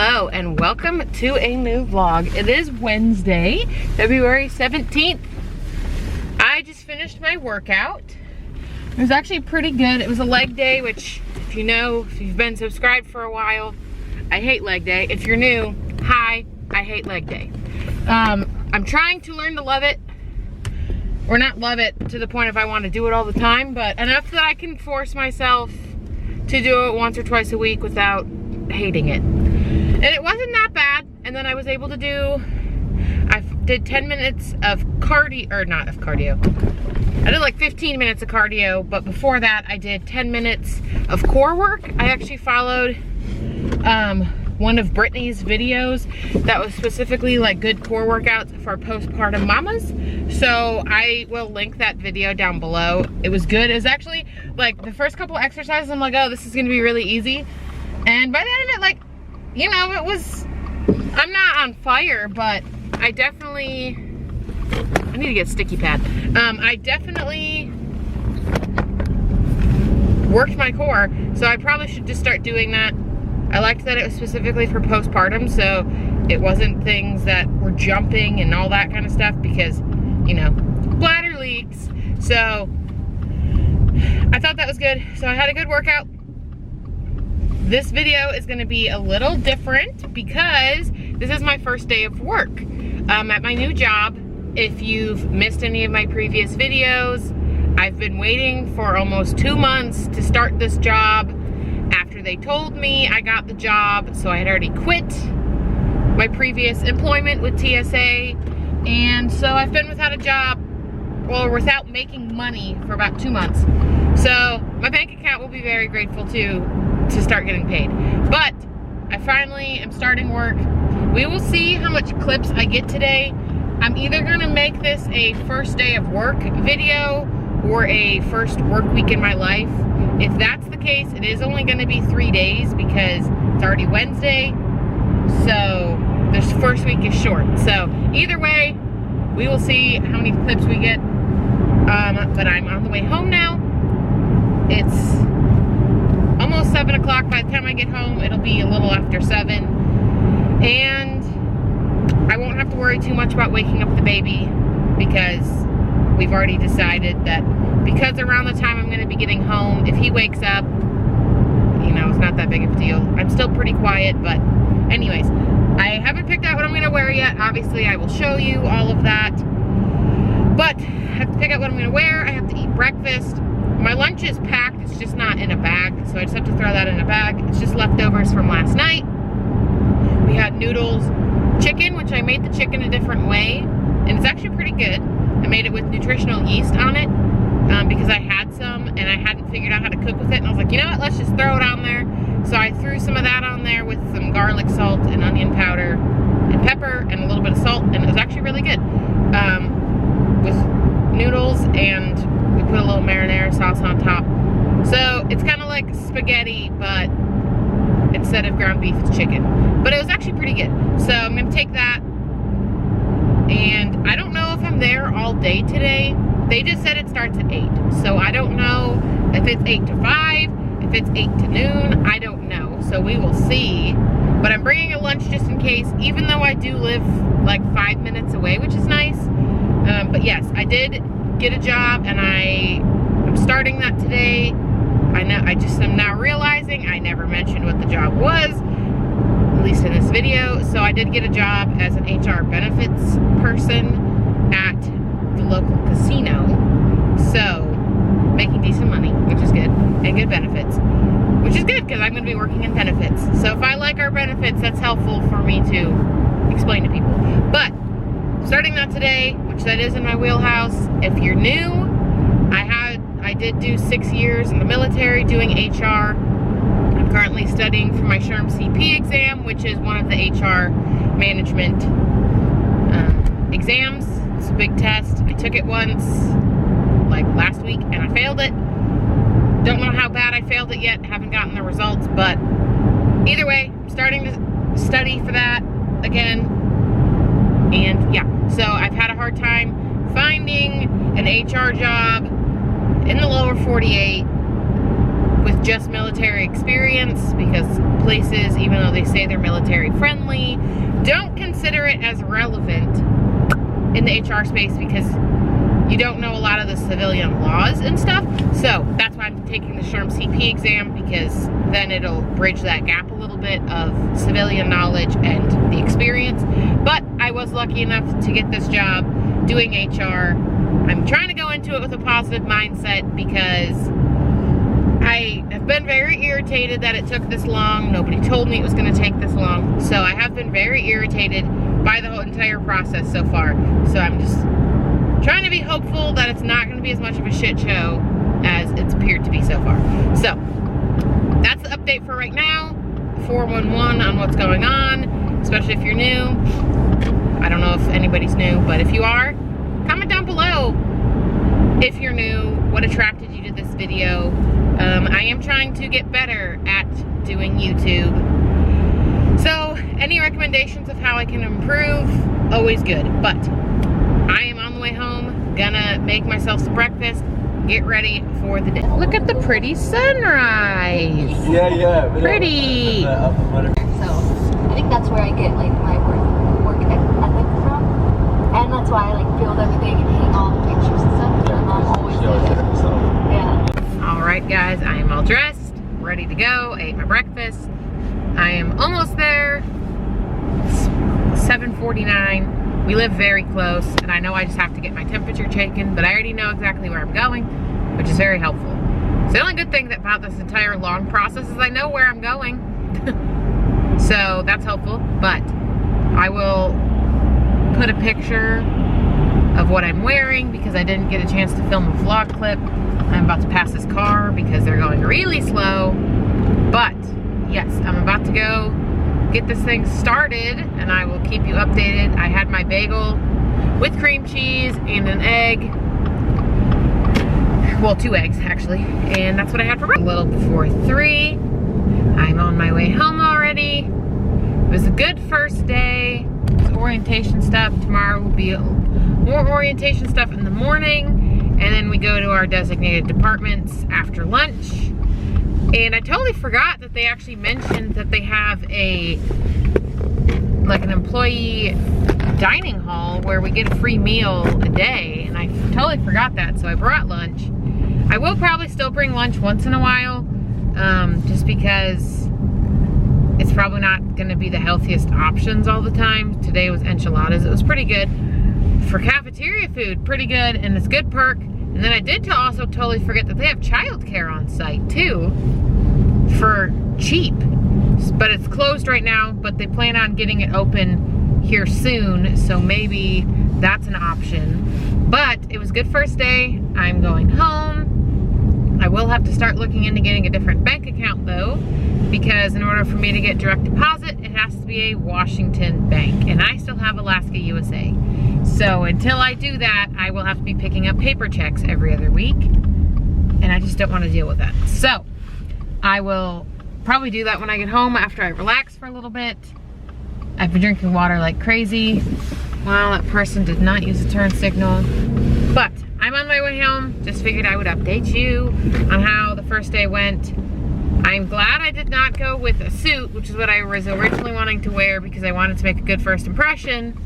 Hello and welcome to a new vlog. It is Wednesday, February 17th. I just finished my workout. It was actually pretty good. It was a leg day, which if you know, if you've been subscribed for a while, I hate leg day. If you're new, hi, I hate leg day. I'm trying to learn to love it, or not love it to the point if I want to do it all the time, but enough that I can force myself to do it once or twice a week without hating it. And it wasn't that bad. And then I was able to I did 10 minutes of cardio, or not of cardio. I did like 15 minutes of cardio, but before that I did 10 minutes of core work. I actually followed one of Brittany's videos that was specifically like good core workouts for postpartum mamas. So I will link that video down below. It was good. It was actually like the first couple exercises, I'm like, oh, this is gonna be really easy. And by the end of it, like, you know, it was, I'm not on fire, but I definitely, I need to get a sticky pad. I definitely worked my core, so I probably should just start doing that. I liked that it was specifically for postpartum, so it wasn't things that were jumping and all that kind of stuff because, you know, bladder leaks. So I thought that was good. So I had a good workout. This video is gonna be a little different because this is my first day of work at my new job. If you've missed any of my previous videos, I've been waiting for almost 2 months to start this job. After they told me I got the job, so I had already quit my previous employment with TSA, and so I've been without a job, or without making money, for about 2 months. So my bank account will be very grateful to start getting paid. But I finally am starting work. We will see how much clips I get today. I'm either gonna make this a first day of work video or a first work week in my life. If that's the case, it is only gonna be 3 days because it's already Wednesday. So this first week is short. So either way, we will see how many clips we get. But I'm on the way home now. It's almost 7 o'clock. By the time I get home, it'll be a little after 7. And I won't have to worry too much about waking up the baby because we've already decided that because around the time I'm going to be getting home, if he wakes up, you know, it's not that big of a deal. I'm still pretty quiet, but anyways, I haven't picked out what I'm going to wear yet. Obviously, I will show you all of that. But I have to pick out what I'm going to wear. I have to eat breakfast. My lunch is packed. It's just not in a bag, so I just have to throw that in a bag. It's just leftovers from last night. We had noodles, chicken, which I made the chicken a different way, and it's actually pretty good. I made it with nutritional yeast on it because I had some and I hadn't figured out how to cook with it, and I was like, you know what, let's just throw it on there. So I threw some of that on there with some garlic salt and onion powder and pepper and a little bit of salt, and it was actually really good. With noodles, and we put a little marinara sauce on top. So it's kind of like spaghetti, but instead of ground beef, it's chicken. But it was actually pretty good. So I'm gonna take that, and I don't know if I'm there all day today. They just said it starts at 8. So I don't know if it's 8 to 5, if it's 8 to noon, I don't know. So we will see. But I'm bringing a lunch just in case, even though I do live like 5 minutes away, which is nice. But yes, I did get a job, and I'm starting that today. I just am now realizing I never mentioned what the job was, at least in this video. So I did get a job as an HR benefits person at the local casino. So making decent money, which is good, and good benefits, which is good because I'm going to be working in benefits. So if I like our benefits, that's helpful for me to explain to people. But starting that today, which that is in my wheelhouse. If you're new, I did do 6 years in the military doing HR. I'm currently studying for my SHRM CP exam, which is one of the HR management exams. It's a big test. I took it once, like last week, and I failed it. Don't know how bad I failed it yet. Haven't gotten the results, but either way, I'm starting to study for that again. And yeah, so I've had a hard time finding an HR job in the lower 48 with with just military experience, because places, even though they say they're military friendly, don't consider it as relevant in the HR space because you don't know a lot of the civilian laws and stuff. So that's why I'm taking the SHRM CP exam, because then it'll bridge that gap a little bit of civilian knowledge and the experience. But I was lucky enough to get this job doing HR. I'm trying to go into it with a positive mindset because I have been very irritated that it took this long. Nobody told me it was going to take this long. So I have been very irritated by the whole entire process so far. So I'm just trying to be hopeful that it's not going to be as much of a shit show as it's appeared to be so far. So that's the update for right now. 411 on what's going on, especially if you're new. I don't know if anybody's new, but if you are, comment down below if you're new, what attracted you to this video. I am trying to get better at doing YouTube. So any recommendations of how I can improve, always good. But I am on the way home, gonna make myself some breakfast, get ready for the day. Look at the pretty sunrise. Yeah. Pretty. So I think that's where I get like my work ethic from, and that's why I like build everything and hang all the pictures and stuff. My mom always did it. Yeah. All right, guys, I am all dressed, ready to go. I ate my breakfast. I am almost there. It's 7:49. We live very close, and I know I just have to get my temperature taken, but I already know exactly where I'm going, which is very helpful. So the only good thing about this entire long process is I know where I'm going. So that's helpful, but I will put a picture of what I'm wearing because I didn't get a chance to film a vlog clip. I'm about to pass this car because they're going really slow, but yes, I'm about to go get this thing started and I will keep you updated. I had my bagel with cream cheese and an egg. Well, 2 eggs actually, and that's what I had for breakfast. A little before 3. I'm on my way home already. It was a good first day. It's orientation stuff. Tomorrow will be more orientation stuff in the morning, and then we go to our designated departments after lunch. And I totally forgot that they actually mentioned that they have an employee dining hall where we get a free meal a day, and I totally forgot that, so I brought lunch. I will probably still bring lunch once in a while, just because it's probably not gonna be the healthiest options all the time. Today was enchiladas. It was pretty good. For cafeteria food, pretty good, and it's good perk. And then I did also totally forget that they have childcare on site too, for cheap. But it's closed right now, but they plan on getting it open here soon, so maybe that's an option. But it was a good first day. I'm going home. I will have to start looking into getting a different bank account though, because in order for me to get direct deposit, it has to be a Washington bank, and I still have Alaska USA. So until I do that, I will have to be picking up paper checks every other week, and I just don't want to deal with that. So I will probably do that when I get home after I relax for a little bit. I've been drinking water like crazy. Well, that person did not use a turn signal, but I'm on my way home. Just figured I would update you on how the first day went. I'm glad I did not go with a suit, which is what I was originally wanting to wear because I wanted to make a good first impression.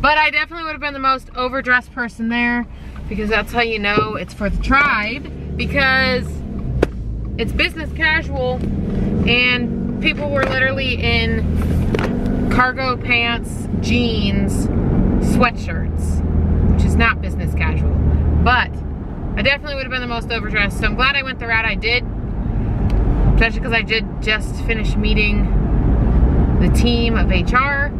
But I definitely would have been the most overdressed person there, because that's how you know it's for the tribe, because it's business casual and people were literally in cargo pants, jeans, sweatshirts, which is not business casual. But I definitely would have been the most overdressed, so I'm glad I went the route I did, especially because I did just finish meeting the team of HR.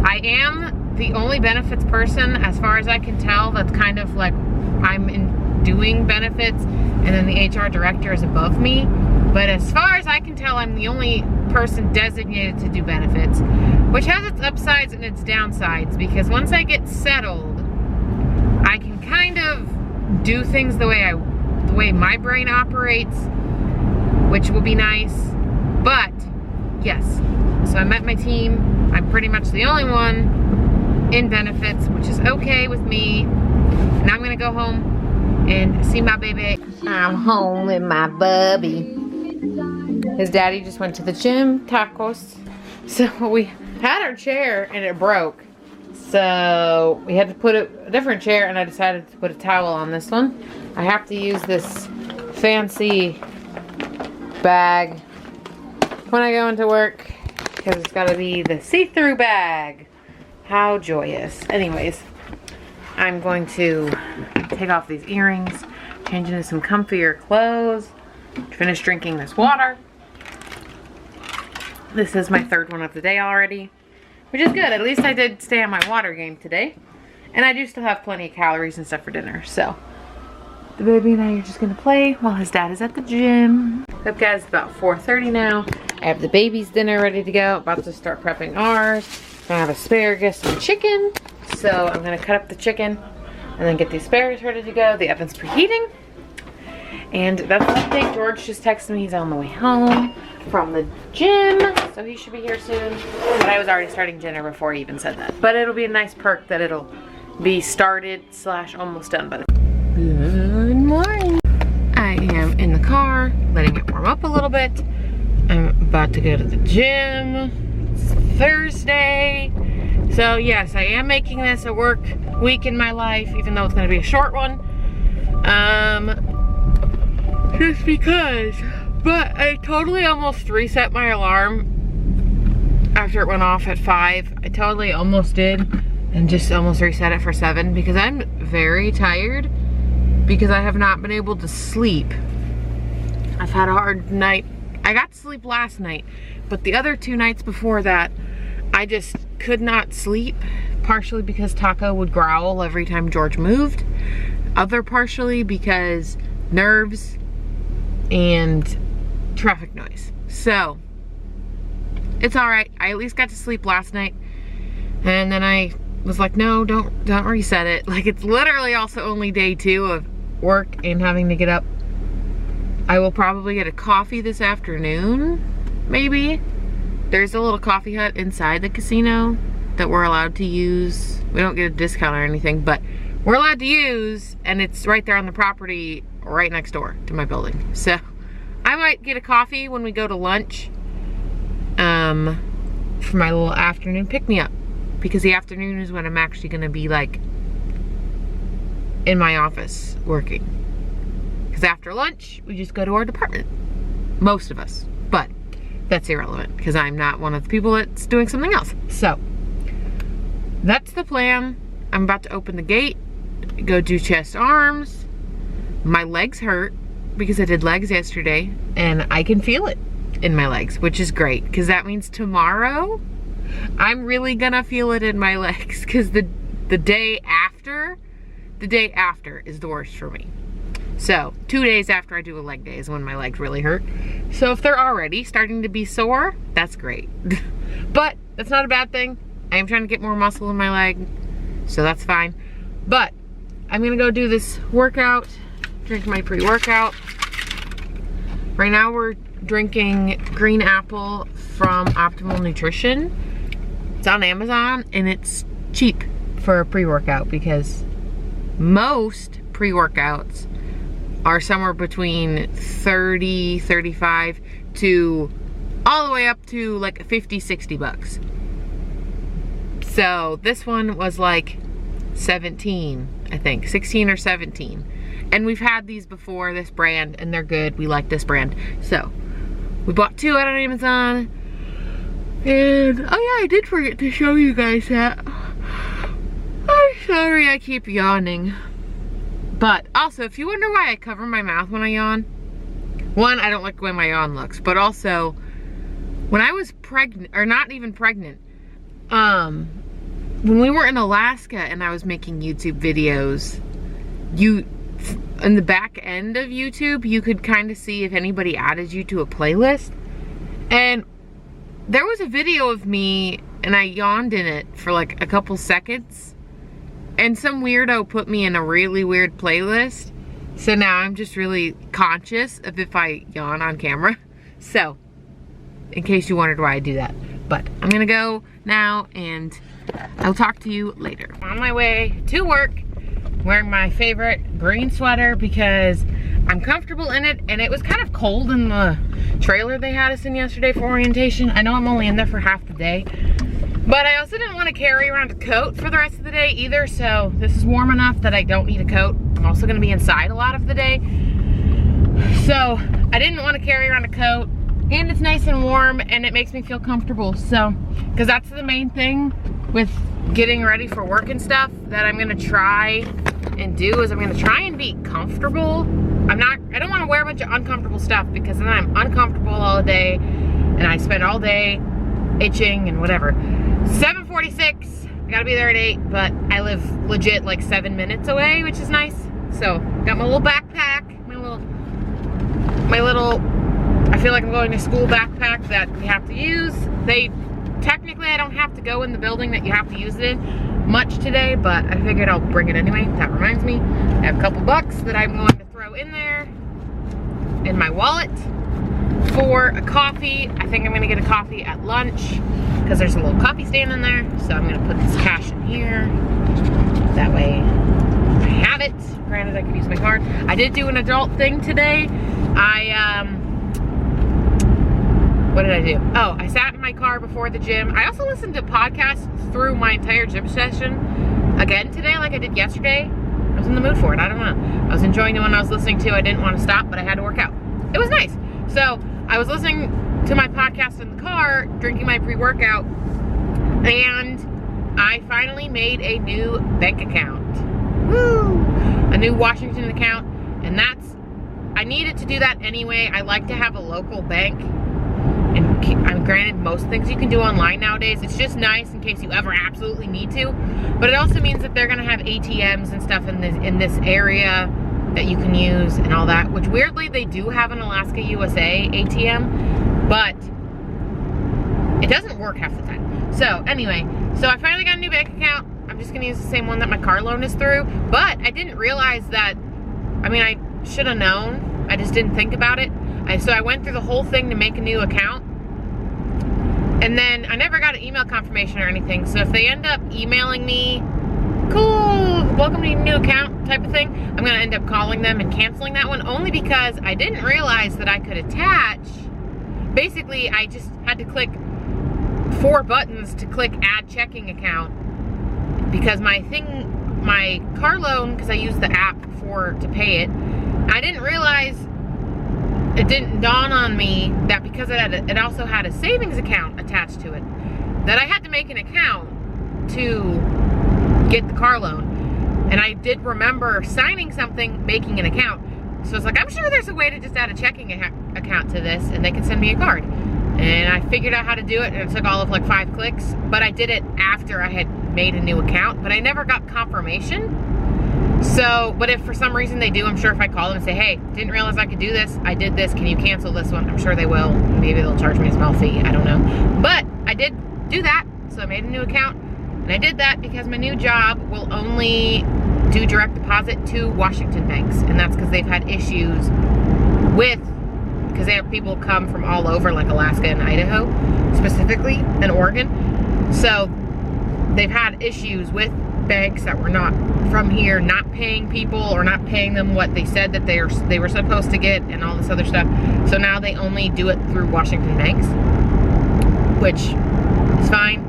I am the only benefits person, as far as I can tell, that's kind of like I'm doing benefits, and then the HR director is above me. But as far as I can tell, I'm the only person designated to do benefits, which has its upsides and its downsides, because once I get settled, I can kind of do things the way my brain operates, which will be nice. But yes, so I met my team. I'm pretty much the only one in benefits, which is okay with me. Now I'm gonna go home and see my baby. I'm home with my bubby. His daddy just went to the gym, tacos. So we had our chair and it broke. So we had to put a different chair, and I decided to put a towel on this one. I have to use this fancy bag when I go into work because it's got to be the see-through bag. How joyous. Anyways, I'm going to take off these earrings, change into some comfier clothes, finish drinking this water. This is my third one of the day already, which is good. At least I did stay on my water game today. And I do still have plenty of calories and stuff for dinner. So the baby and I are just gonna play while his dad is at the gym. Up guys, it's about 4:30 now. I have the baby's dinner ready to go. About to start prepping ours. I have asparagus and chicken. So I'm gonna cut up the chicken and then get the asparagus ready to go. The oven's preheating. And that's the update. George just texted me he's on the way home from the gym, so he should be here soon. But I was already starting dinner before he even said that. But it'll be a nice perk that it'll be started / almost done by the Good morning. I am in the car, letting it warm up a little bit. I'm about to go to the gym. It's Thursday. So yes, I am making this a work week in my life, even though it's gonna be a short one. Just because. But I totally almost reset my alarm after it went off at 5. I totally almost did, and just almost reset it for 7 because I'm very tired because I have not been able to sleep. I've had a hard night. I got to sleep last night, but the other 2 nights before that, I just could not sleep, partially because Taco would growl every time George moved, other partially because nerves and traffic noise. So it's all right. I at least got to sleep last night, and then I was like, no, don't reset it. Like, it's literally also only day 2 of work and having to get up. I will probably get a coffee this afternoon, maybe. There's a little coffee hut inside the casino that we're allowed to use. We don't get a discount or anything, but we're allowed to use, and it's right there on the property right next door to my building. So I might get a coffee when we go to lunch for my little afternoon pick-me-up, because the afternoon is when I'm actually gonna be like in my office working. Because after lunch, we just go to our department. Most of us, but that's irrelevant because I'm not one of the people that's doing something else. So that's the plan. I'm about to open the gate, go do chest arms. My legs hurt because I did legs yesterday, and I can feel it in my legs, which is great because that means tomorrow I'm really gonna feel it in my legs, because the day after is the worst for me. So 2 days after I do a leg day is when my legs really hurt. So if they're already starting to be sore, that's great. But that's not a bad thing. I am trying to get more muscle in my leg, so that's fine. But I'm gonna go do this workout, drink my pre-workout. Right now we're drinking green apple from Optimal Nutrition. It's on Amazon and it's cheap for a pre-workout because most pre-workouts are somewhere between 30, 35 to all the way up to like 50, 60 bucks. So this one was like 17, I think, 16 or 17. And we've had these before, this brand, and they're good. We like this brand. So we bought 2 out on Amazon. And, oh yeah, I did forget to show you guys that. I'm sorry I keep yawning. But also, if you wonder why I cover my mouth when I yawn, one, I don't like the way my yawn looks, but also, when I was pregnant, or not even pregnant, when we were in Alaska and I was making YouTube videos, in the back end of YouTube, you could kind of see if anybody added you to a playlist. And there was a video of me and I yawned in it for like a couple seconds. And some weirdo put me in a really weird playlist. So now I'm just really conscious of if I yawn on camera. So, in case you wondered why I do that. But I'm gonna go now and I'll talk to you later. On my way to work, wearing my favorite green sweater because I'm comfortable in it, and it was kind of cold in the trailer they had us in yesterday for orientation. I know I'm only in there for half the day, but I also didn't want to carry around a coat for the rest of the day either, so this is warm enough that I don't need a coat. I'm also going to be inside a lot of the day, so I didn't want to carry around a coat, and it's nice and warm, and it makes me feel comfortable. So, because that's the main thing with getting ready for work and stuff that I'm going to try and do, is I'm going to try and be comfortable. I don't want to wear a bunch of uncomfortable stuff, because then I'm uncomfortable all day, and I spend all day itching and whatever. 7:46, I gotta be there at 8, but I live legit like 7 minutes away, which is nice. So, got my little backpack, my little, I feel like I'm going to school backpack that we have to use. Technically I don't have to go in the building that you have to use it in much today, but I figured I'll bring it anyway. That reminds me, I have a couple bucks that I'm going to throw in there, in my wallet, for a coffee. I think I'm gonna get a coffee at lunch, because there's a little coffee stand in there. So I'm gonna put this cash in here. That way I have it. Granted, I could use my card. I did do an adult thing today. What did I do? Oh, I sat in my car before the gym. I also listened to podcasts through my entire gym session again today, like I did yesterday. I was in the mood for it, I don't know. I was enjoying the one I was listening to. I didn't want to stop, but I had to work out. It was nice. So I was listening to my podcast in the car, drinking my pre-workout, and I finally made a new bank account. Woo! A new Washington account, and I needed to do that anyway. I like to have a local bank, and granted, most things you can do online nowadays. It's just nice in case you ever absolutely need to, but it also means that they're gonna have ATMs and stuff in this area that you can use and all that, which weirdly they do have an Alaska USA ATM, but it doesn't work half the time. So anyway, so I finally got a new bank account. I'm just gonna use the same one that my car loan is through, but I didn't realize that, I mean, I should have known, I just didn't think about it. So I went through the whole thing to make a new account, and then I never got an email confirmation or anything. So if they end up emailing me, cool, welcome to your new account type of thing, I'm gonna end up calling them and canceling that one, only because I didn't realize that I could attach. Basically, I just had to click 4 buttons to click add checking account, because my car loan, because I used the app to pay it, I didn't realize, it didn't dawn on me that because it also had a savings account attached to it, that I had to make an account to get the car loan. And I did remember signing something, making an account. So it's like, I'm sure there's a way to just add a checking account to this, and they can send me a card. And I figured out how to do it, and it took all of like 5 clicks, but I did it after I had made a new account, but I never got confirmation. So, but if for some reason they do, I'm sure if I call them and say, hey, didn't realize I could do this, I did this, can you cancel this one? I'm sure they will. Maybe they'll charge me a small fee, I don't know. But I did do that, so I made a new account, and I did that because my new job will only do direct deposit to Washington banks, and that's because they've had issues because they have people come from all over, like Alaska and Idaho, specifically, and Oregon. So they've had issues with banks that were not from here not paying people, or not paying them what they said that they were supposed to get, and all this other stuff. So now they only do it through Washington banks, which is fine.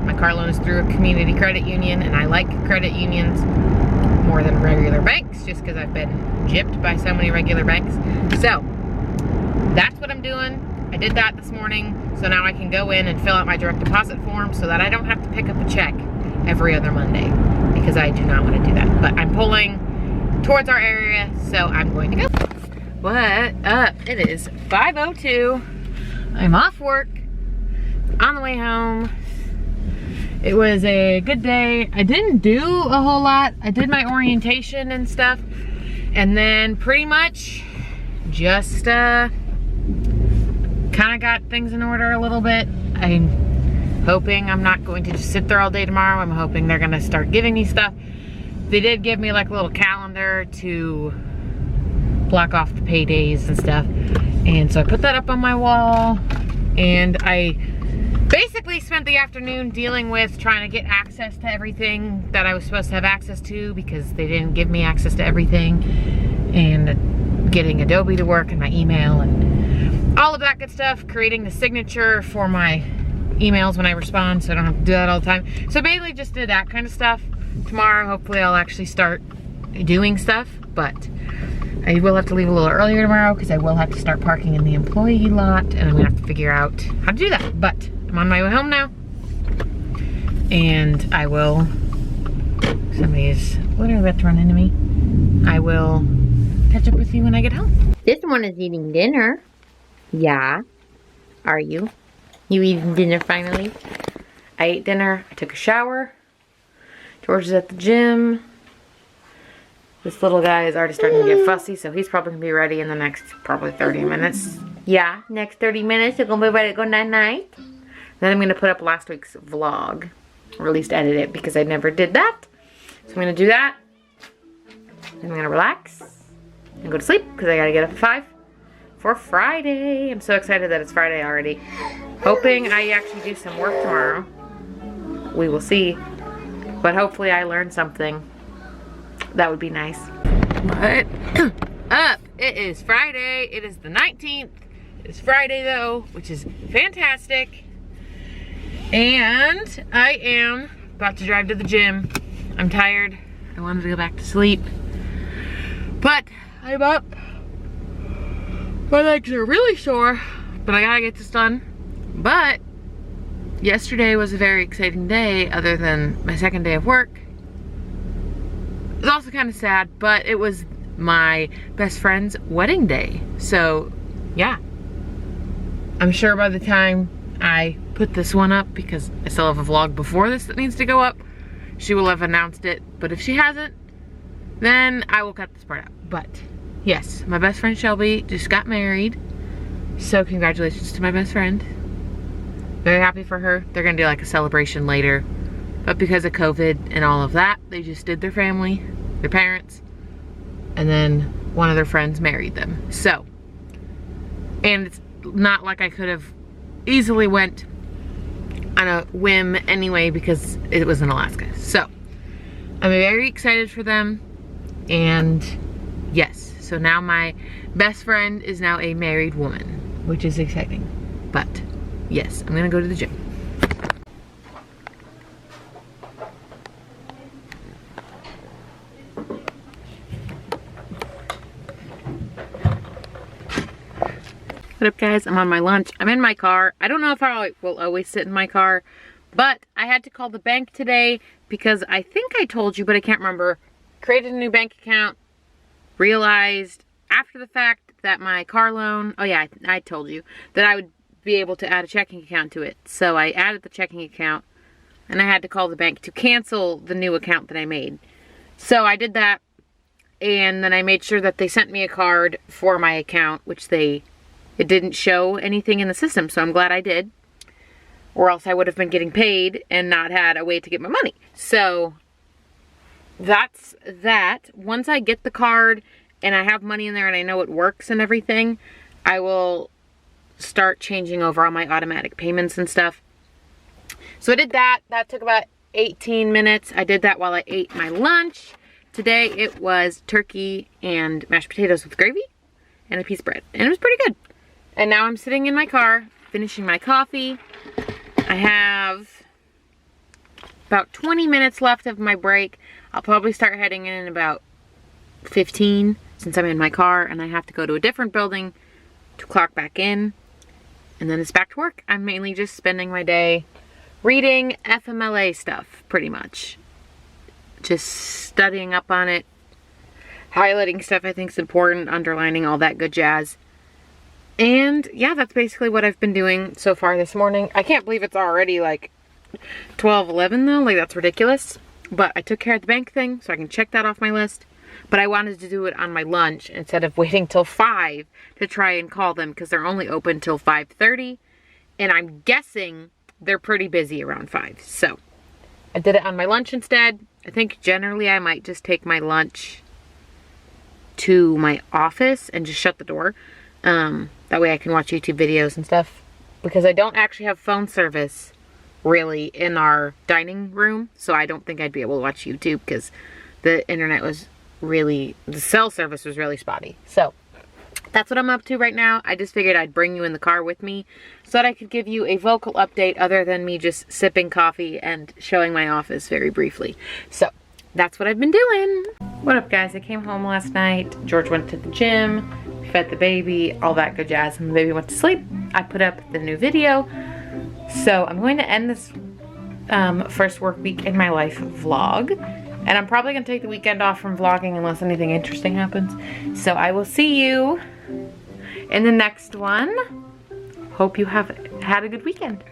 My car loan is through a community credit union, and I like credit unions more than regular banks, just because I've been gypped by so many regular banks. So that's what I'm doing. I did that this morning, so now I can go in and fill out my direct deposit form so that I don't have to pick up a check every other Monday, because I do not want to do that. But I'm pulling towards our area, so I'm going to go. What up? It is 5:02. I'm off work, on the way home. It was a good day. I didn't do a whole lot. I did my orientation and stuff, and then pretty much just kind of got things in order a little bit. I'm hoping I'm not going to just sit there all day tomorrow. I'm hoping they're gonna start giving me stuff. They did give me like a little calendar to block off the paydays and stuff, and so I put that up on my wall, and I basically spent the afternoon dealing with trying to get access to everything that I was supposed to have access to, because they didn't give me access to everything, and getting Adobe to work and my email and all of that good stuff, creating the signature for my emails when I respond so I don't have to do that all the time. So basically just did that kind of stuff. Tomorrow, hopefully I'll actually start doing stuff, but I will have to leave a little earlier tomorrow because I will have to start parking in the employee lot, and I'm gonna have to figure out how to do that. But I'm on my way home now, and I will, somebody's literally about to run into me. I will catch up with you when I get home. This one is eating dinner. Yeah, are you? You eating dinner finally? I ate dinner, I took a shower. George is at the gym. This little guy is already starting to get fussy, so he's probably gonna be ready in the next probably 30 minutes. Yeah, next 30 minutes, you're gonna be ready to go night-night. Then I'm gonna put up last week's vlog, or at least edit it because I never did that. So I'm gonna do that. Then I'm gonna relax and go to sleep because I gotta get up at 5 for Friday. I'm so excited that it's Friday already. Hoping I actually do some work tomorrow. We will see. But hopefully I learn something. That would be nice. What up? It is Friday. It is the 19th. It's Friday though, which is fantastic. And I am about to drive to the gym. I'm tired. I wanted to go back to sleep. But I'm up. My legs are really sore, but I gotta get this done. But yesterday was a very exciting day other than my second day of work. It was also kind of sad, but it was my best friend's wedding day. So yeah, I'm sure by the time I put this one up, because I still have a vlog before this that needs to go up, she will have announced it. But if she hasn't, then I will cut this part out. But yes, my best friend Shelby just got married. So congratulations to my best friend. Very happy for her. They're gonna do like a celebration later. But because of COVID and all of that, they just did their family, their parents, and then one of their friends married them. So, and it's not like I could have easily went on a whim anyway because it was in Alaska. So, I'm very excited for them. And yes, so now my best friend is now a married woman, which is exciting. But yes, I'm gonna go to the gym. What up guys, I'm on my lunch. I'm in my car. I don't know if I will always sit in my car, but I had to call the bank today because I think I told you, but I can't remember. Created a new bank account, realized after the fact that my car loan, oh yeah, I told you, that I would be able to add a checking account to it. So I added the checking account and I had to call the bank to cancel the new account that I made. So I did that, and then I made sure that they sent me a card for my account, which it didn't show anything in the system, so I'm glad I did. Or else I would have been getting paid and not had a way to get my money. So that's that. Once I get the card and I have money in there and I know it works and everything, I will start changing over all my automatic payments and stuff. So I did that. That took about 18 minutes. I did that while I ate my lunch. Today it was turkey and mashed potatoes with gravy and a piece of bread. And it was pretty good. And now I'm sitting in my car, finishing my coffee. I have about 20 minutes left of my break. I'll probably start heading in about 15 since I'm in my car and I have to go to a different building to clock back in. And then it's back to work. I'm mainly just spending my day reading FMLA stuff, pretty much. Just studying up on it, highlighting stuff I think is important, underlining all that good jazz. And yeah, that's basically what I've been doing so far this morning. I can't believe it's already like 12:11 though, like that's ridiculous. But I took care of the bank thing, so I can check that off my list. But I wanted to do it on my lunch instead of waiting till 5 to try and call them because they're only open till 5:30. And I'm guessing they're pretty busy around 5. So I did it on my lunch instead. I think generally I might just take my lunch to my office and just shut the door. That way I can watch YouTube videos and stuff. Because I don't actually have phone service really in our dining room. So I don't think I'd be able to watch YouTube because the internet was really, the cell service was really spotty. So that's what I'm up to right now. I just figured I'd bring you in the car with me so that I could give you a vocal update other than me just sipping coffee and showing my office very briefly. So that's what I've been doing. What up, guys? I came home last night. George went to the gym, fed the baby, all that good jazz, and the baby went to sleep. I put up the new video. So I'm going to end this first work week in my life vlog. And I'm probably gonna take the weekend off from vlogging unless anything interesting happens. So I will see you in the next one. Hope you have had a good weekend.